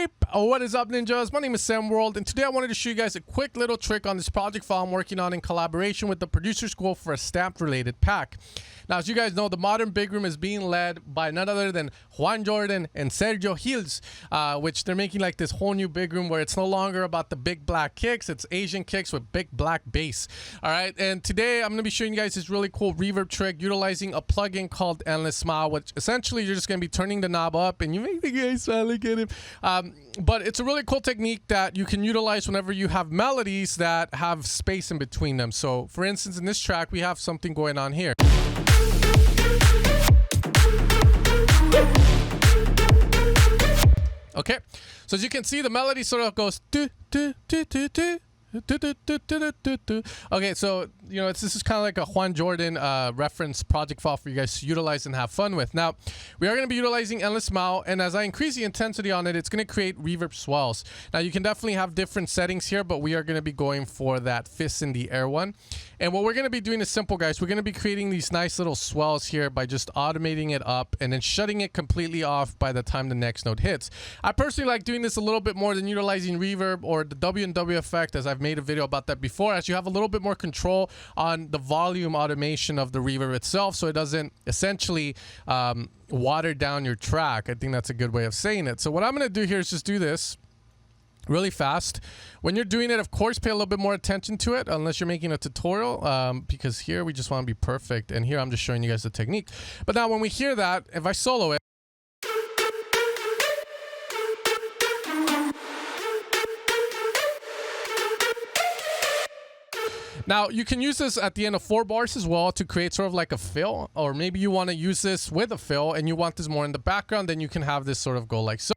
Beep. What is up, ninjas? My name is Sam World, and today I wanted to show you guys a quick little trick on this project file I'm working on in collaboration with the producer school for a stamp related pack. Now, as you guys know, the modern big room is being led by none other than Juan Jordan and Sergio Hills, which they're making like this whole new big room where it's no longer about the big black kicks, it's Asian kicks with big black bass. All right, and today I'm going to be showing you guys this really cool reverb trick utilizing a plugin called Endless Smile, which essentially you're just going to be turning the knob up and you make the guys sound like him. But it's a really cool technique that you can utilize whenever you have melodies that have space in between them. So for instance, in this track, we have something going on here. Okay, so as you can see, the melody sort of goes do do do do do. Okay, so you know this is kind of like a Juan Jordan reference project file for you guys to utilize and have fun with. Now we are going to be utilizing Endless Smile, and as I increase the intensity on it, it's going to create reverb swells. Now you can definitely have different settings here, but we are going to be going for that fist in the air one. And what we're going to be doing is simple, guys. We're going to be creating these nice little swells here by just automating it up and then shutting it completely off by the time the next note hits. I personally like doing this a little bit more than utilizing reverb or the W&W effect, as I've made a video about that before, as you have a little bit more control on the volume automation of the reverb itself, so it doesn't essentially water down your track. I think that's a good way of saying it. So what I'm going to do here is just do this really fast. When you're doing it, of course, pay a little bit more attention to it, unless you're making a tutorial, because here we just want to be perfect, and here I'm just showing you guys the technique. But now when we hear that, if I solo it, now, you can use this at the end of 4 bars as well to create sort of like a fill, or maybe you want to use this with a fill and you want this more in the background, then you can have this sort of go like so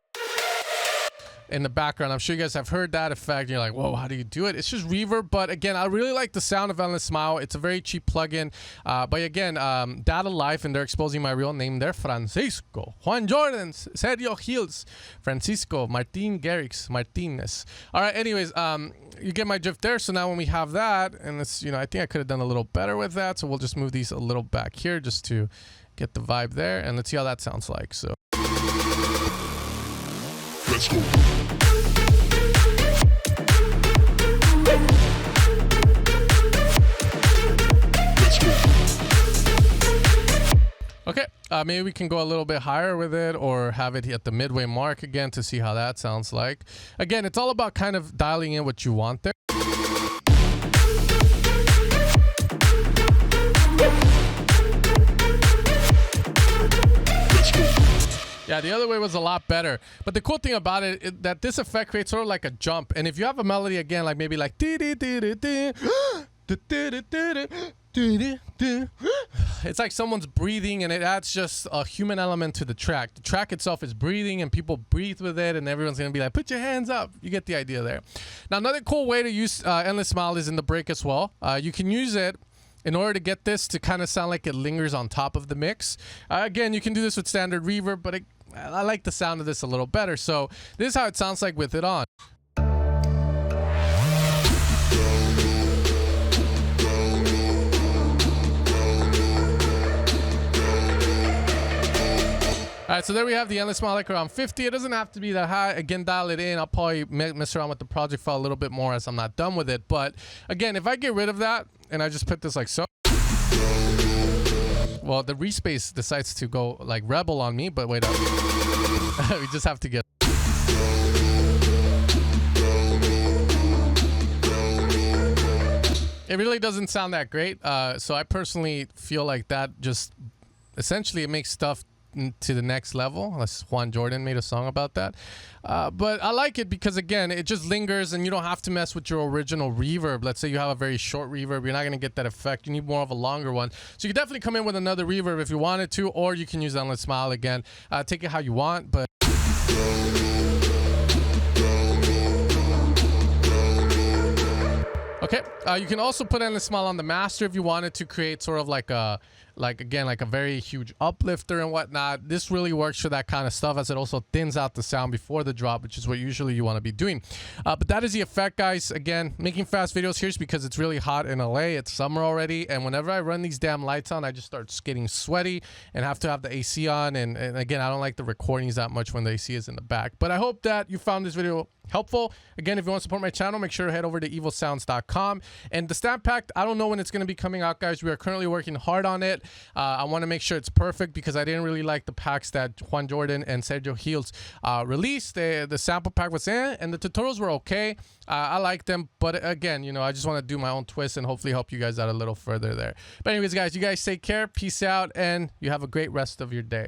in the background. I'm sure you guys have heard that effect. You're like, whoa, how do you do it? It's just reverb, but again, I really like the sound of Endless Smile. It's a very cheap plugin, but again, Data Life, and they're exposing my real name there, Francisco, Juan Jordan, Sergio Hills, Francisco, Martin Garrix, Martinez. All right, anyways, you get my drift there. So now when we have that, and it's, you know, I think I could have done a little better with that, so we'll just move these a little back here just to get the vibe there, and let's see how that sounds like. So let's go. Okay, maybe we can go a little bit higher with it, or have it at the midway mark again to see how that sounds like. Again, it's all about kind of dialing in what you want there. Yeah, the other way was a lot better. But the cool thing about it is that this effect creates sort of like a jump. And if you have a melody again, like maybe like it's like someone's breathing, and it adds just a human element to the track. The track itself is breathing, and people breathe with it, and everyone's gonna be like, put your hands up. You get the idea there. Now, another cool way to use Endless Smile is in the break as well. You can use it in order to get this to kind of sound like it lingers on top of the mix. Again, you can do this with standard reverb, but I like the sound of this a little better. So this is how it sounds like with it on. All right, so there we have the Endless Smile, like around 50. It doesn't have to be that high. Again, dial it in. I'll probably mess around with the project file a little bit more as I'm not done with it. But again, if I get rid of that and I just put this like so, well, the respace decides to go like rebel on me, but wait up. We just have to get. It really doesn't sound that great. So I personally feel like that just essentially it makes stuff to the next level. Unless Juan Jordan made a song about that. But I like it because, again, it just lingers and you don't have to mess with your original reverb. Let's say you have a very short reverb. You're not going to get that effect. You need more of a longer one. So you can definitely come in with another reverb if you wanted to, or you can use Endless Smile again. Take it how you want, but okay, you can also put Endless Smile on the master if you wanted to create sort of like a like again, like a very huge uplifter and whatnot. This really works for that kind of stuff, as it also thins out the sound before the drop, which is what usually you want to be doing. But that is the effect, guys. Again, making fast videos here is because it's really hot in LA. It's summer already, and whenever I run these damn lights on, I just start getting sweaty and have to have the AC on. And again, I don't like the recordings that much when the AC is in the back. But I hope that you found this video helpful. Again, if you want to support my channel, make sure to head over to evilsounds.com. And the stamp pack, I don't know when it's going to be coming out, guys. We are currently working hard on it. I want to make sure it's perfect because I didn't really like the packs that Juan Jordan and Sergio Heels released. The sample pack was in, and the tutorials were okay. I like them, but again, you know, I just want to do my own twist and hopefully help you guys out a little further there. But anyways, guys, you guys take care, peace out, and you have a great rest of your day.